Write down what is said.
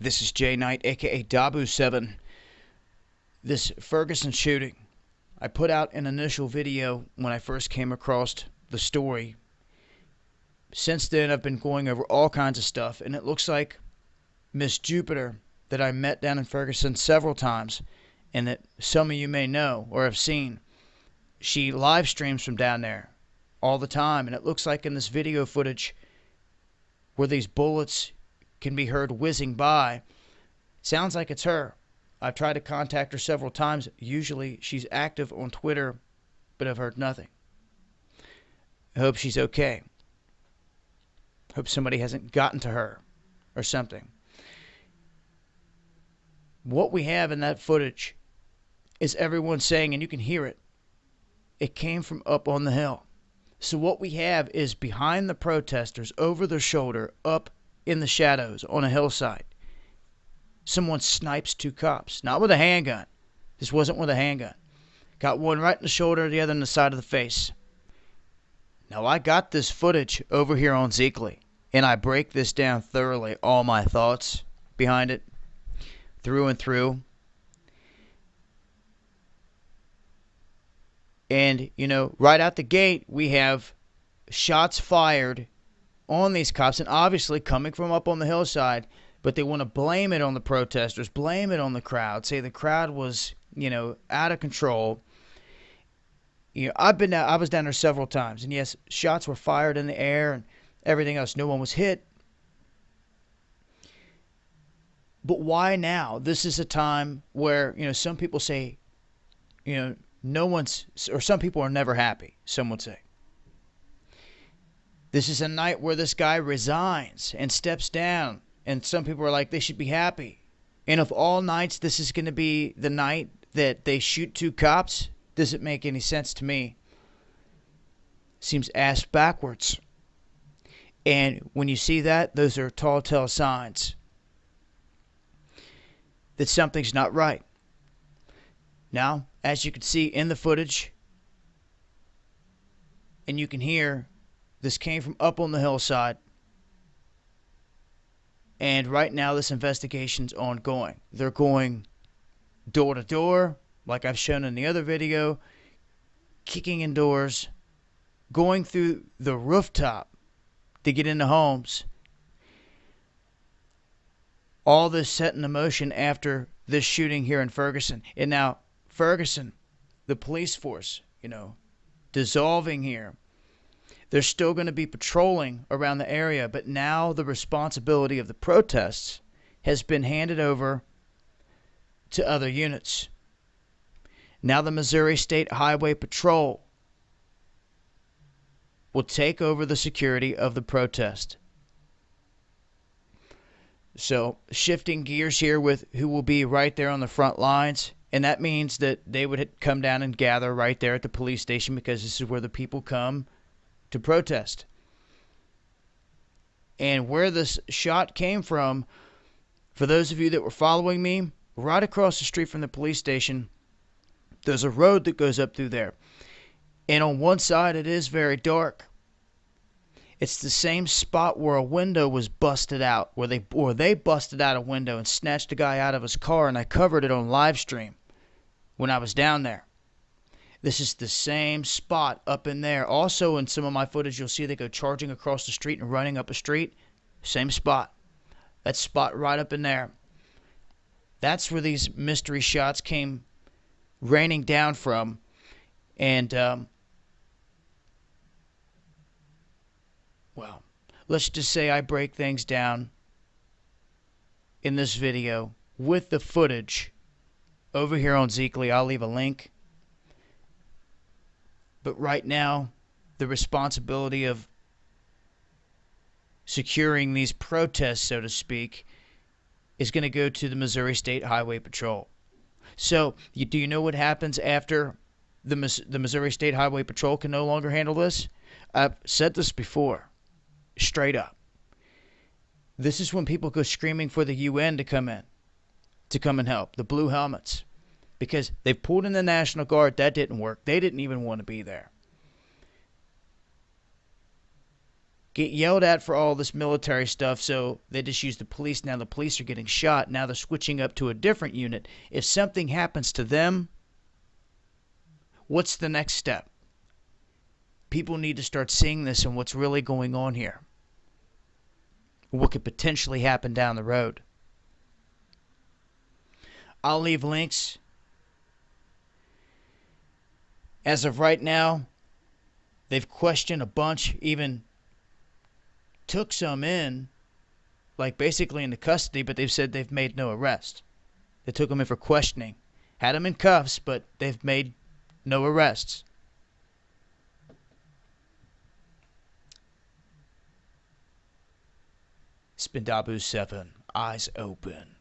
This is Jay Knight, aka Dabu7. This Ferguson shooting, I put out an initial video when I first came across the story. Since then, I've been going over all kinds of stuff, and it looks like Miss Jupiter, that I met down in Ferguson several times, and that some of you may know or have seen, she live streams from down there all the time, and it looks like in this video footage where these bullets can be heard whizzing by, sounds like it's her. I've tried to contact her several times. Usually she's active on Twitter, but I've heard nothing. I hope she's okay. Hope somebody hasn't gotten to her or something. What we have in that footage is everyone saying, and you can hear it, it came from up on the hill. So what we have is behind the protesters, over their shoulder, up in the shadows on a hillside, someone snipes two cops. Not with a handgun. This wasn't with a handgun. Got one right in the shoulder, the other in the side of the face. Now, I got this footage over here on Zeekly, and I break this down thoroughly, all my thoughts behind it, through and through. And, you know, right out the gate, we have shots fired on these cops, and obviously coming from up on the hillside, but they want to blame it on the protesters, blame it on the crowd, say the crowd was, you know, out of control. You know, I was down there several times, and yes, shots were fired in the air and everything else. No one was hit. But why now? This is a time where, you know, some people say, you know, some people are never happy, some would say. This is a night where this guy resigns and steps down, and some people are like, they should be happy. And of all nights, this is going to be the night that they shoot two cops? Doesn't make any sense to me. Seems ass backwards. And when you see that, those are telltale signs that something's not right. Now, as you can see in the footage, and you can hear, this came from up on the hillside. And right now, this investigation's ongoing. They're going door to door, like I've shown in the other video, kicking in doors, going through the rooftop to get into homes. All this set in motion after this shooting here in Ferguson. And now, Ferguson, the police force, you know, dissolving here. They're still going to be patrolling around the area, but now the responsibility of the protests has been handed over to other units. Now the Missouri State Highway Patrol will take over the security of the protest. So, shifting gears here with who will be right there on the front lines, and that means that they would come down and gather right there at the police station, because this is where the people come to protest. And where this shot came from, for those of you that were following me, right across the street from the police station, there's a road that goes up through there. And on one side, it is very dark. It's the same spot where a window was busted out, where they busted out a window and snatched a guy out of his car, and I covered it on live stream when I was down there. This is the same spot up in there. Also, in some of my footage, you'll see they go charging across the street and running up a street. Same spot. That spot right up in there. That's where these mystery shots came raining down from. And, well, let's just say I break things down in this video with the footage over here on Zeekly. I'll leave a link. But right now, the responsibility of securing these protests, so to speak, is going to go to the Missouri State Highway Patrol. So, do you know what happens after the Missouri State Highway Patrol can no longer handle this? I've said this before, straight up. This is when people go screaming for the UN to come and help, the blue helmets. Because they've pulled in the National Guard. That didn't work. They didn't even want to be there. get yelled at for all this military stuff, so they just use the police. Now the police are getting shot. Now they're switching up to a different unit. If something happens to them, what's the next step? People need to start seeing this and what's really going on here. What could potentially happen down the road. I'll leave links. As of right now, they've questioned a bunch, even took some in, like basically into custody, but they've said they've made no arrest. They took them in for questioning. Had them in cuffs, but they've made no arrests. It's been Dabu 7, eyes open.